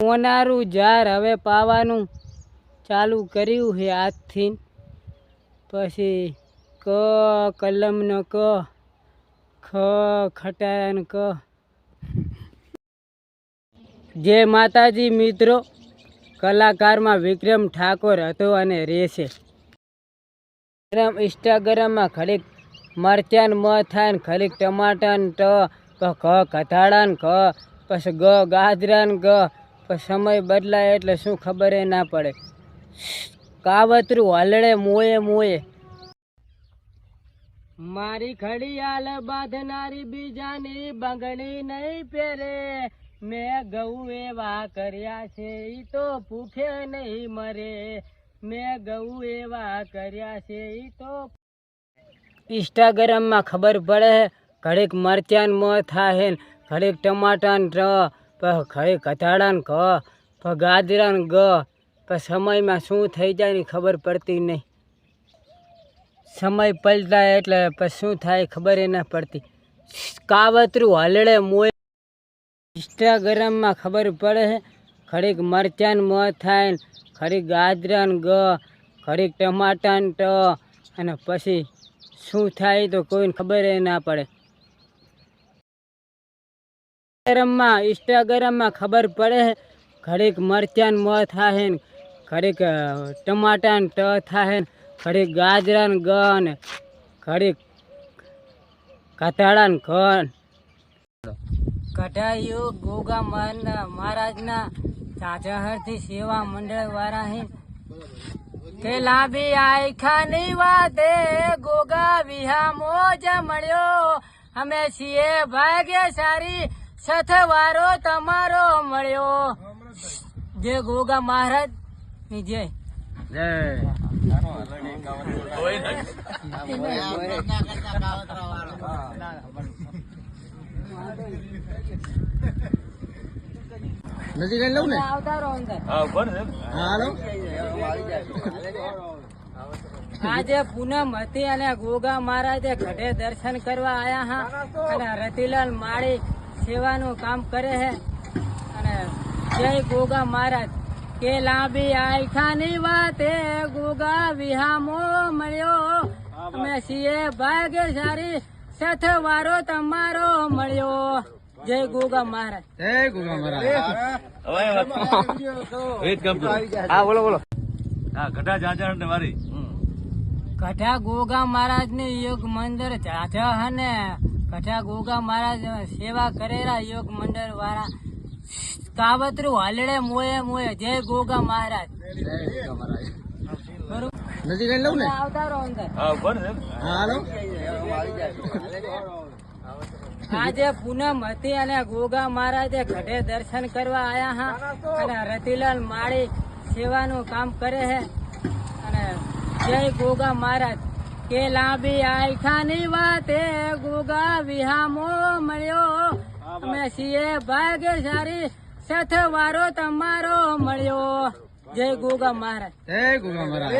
મોનારું ઝાર હવે પાવાનું ચાલુ કર્યું છે આજથી. પછી ક કલમનો ક, ખ ખટારાનો ક. જય માતાજી મિત્રો, કલાકારમાં વિક્રમ ઠાકોર હતો અને રહેશે. ઇન્સ્ટાગ્રામમાં ખડીક મરચાન મ થાય ને ખડીક ટમાટાન ટ, ખ કથાડાન ખ, પછી ગ ગાજરાન ગ. પછી સમય બદલાય એટલે શું ખબર એ ના પડે. કાવતરું હલડે મોએ મોએ. મારી ખડિયાલ બાંધનારી બીજાની બંગડી નહીં પહેરે. મેં ઘઉં એવા કર્યા છે ઈ તો ભૂખે નહીં મરે. મેં ઘઉં એવા કર્યા છે ઈ તો. ઇન્સ્ટાગ્રામમાં ખબર પડે ઘડીક મરચાન મ થાય ને ઘડીક ટમાટાન ટ, પછી ઘડીક કથાડાન ખ, પછી ગાજરાન ગ. પછી સમયમાં શું થઈ જાય ને ખબર પડતી નહીં. સમય પલટાય એટલે પછી શું થાય ખબર એ ના પડતી. કાવતરું હલડે મોય. ઇન્સ્ટાગ્રામમાં ખબર પડે ઘડીક મરચાન મ થાય ને ઘડીક ગાજરાન ગ, ઘડીક ટમાટાન ટ, અને પછી શું થાય તો કોઈને ખબર એ ના પડે. ઇન્સ્ટાગ્રામમાં ખબર પડે ઘડીક મરચાન મ થાય ને ઘડીક ટમાટાન ટ થાય ને ઘડીક ગાજરાન ગ ને ઘડીક કથાડાન ઘ. કઢાઈઓ ગોગા મહારાજના ઝાઝહરથી સેવા મંડળ વાળા હે કે લાંબી આયખાની વાતે ગોગા વિહા મોજ મળ્યો. અમે છીએ ભાગ્યશાળી સથવારો તમારો મળ્યો. જય ગોગા મહારાજ ની જય. નજીક લઉં ને આજે પૂનમ હતી અને ગોગા મહારાજે ઘટે દર્શન કરવા આયા હા. અને રતિલાલ માળી સેવાનું કામ કરે છે. અને જય ગોગા મહારાજ કે લાંબી આયખાની વાતે ગોગા વિહામો મળ્યો. અમે છીએ ભાગ્યશાળી સથવારો તમારો મળ્યો. જય ગોગા મહારાજ. જય ગોગા મહારાજ. હા બોલો બોલો. હા ગઢા જાજા ને મારી કઠા ગોગા મહારાજ ની યોગ મંદિર જાજા હને. કઠા ગોગા મહારાજ સેવા કરેલા યોગ મંડળ વાળા. કાવતરું હલડે મોએ મોએ. જય ગોગા મહારાજ. નજીક લઉં ને આવતારો અંદર. આજે પૂનમ હતી અને ગોગા મહારાજે ઘટે દર્શન કરવા આયા હા. અને રતિલાલ માળી સેવાનું કામ કરે છે. અને જય ગોગા મહારાજ કે લાંબી આયખાની વાતે ગોગા વિહામો મળ્યો. અમે છીએ ભાગ્યશાળી સથવારો તમારો મળ્યો. જય ગોગા મહારાજ. જય ગોગા મહારાજ.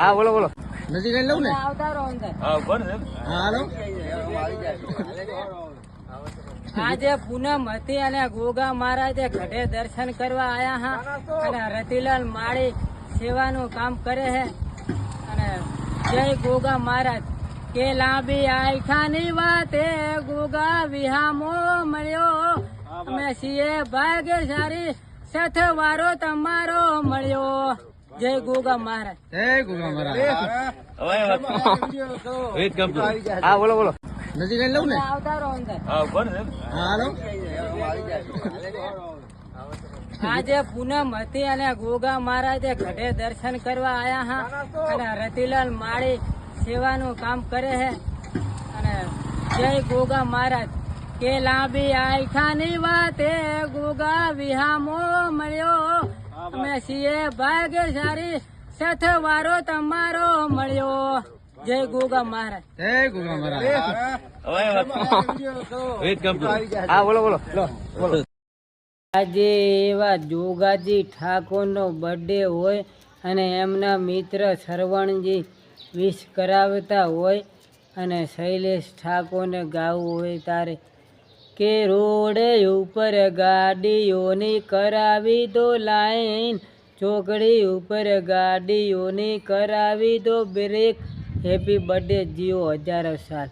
હા બોલો બોલો. નજીક લઉં ને આવતારો અંદર. આજે પૂનમ હતી અને ગોગા મહારાજે ઘટે દર્શન કરવા આયા હા. અને રતિલાલ માળી સેવાનું કામ કરે છે. અને જય ગોગા મહારાજ કે લાંબી આયખાની વાતે ગોગા વિહામો મળ્યો. અમે છીએ ભાગ્યશાળી સથવારો તમારો મળ્યો. જય ગોગા મહારાજ. જય ગોગા મહારાજ. હા બોલો બોલો. નજીક લઉં ને આવતારો અંદર. આજે પૂનમ હતી અને ગોગા મહારાજે ઘટે દર્શન કરવા આયા હા. અને રતિલાલ માળી સેવાનું કામ કરે છે. અને જય ગોગા મહારાજ કે લાંબી આયખાની વાતે ગોગા વિહામો મળ્યો. અમે છીએ ભાગ્યશાળી સથવારો તમારો મળ્યો. જય ગોગા મહારાજ. જય ગોગા મહારાજ. હા બોલો બોલો. આજે એવા જોગાજી ઠાકોરનો બર્થડે હોય અને એમના મિત્ર સરવણજી વિશ કરાવતા હોય અને શૈલેષ ઠાકોરને ગાવું હોય તારે કે રોડ ઉપર ગાડીઓની કરાવી દો લાઈન, ચોકડી ઉપર ગાડીઓની કરાવી દો બ્રેક. હેપી બર્થડે જીઓ હજારો સાલ.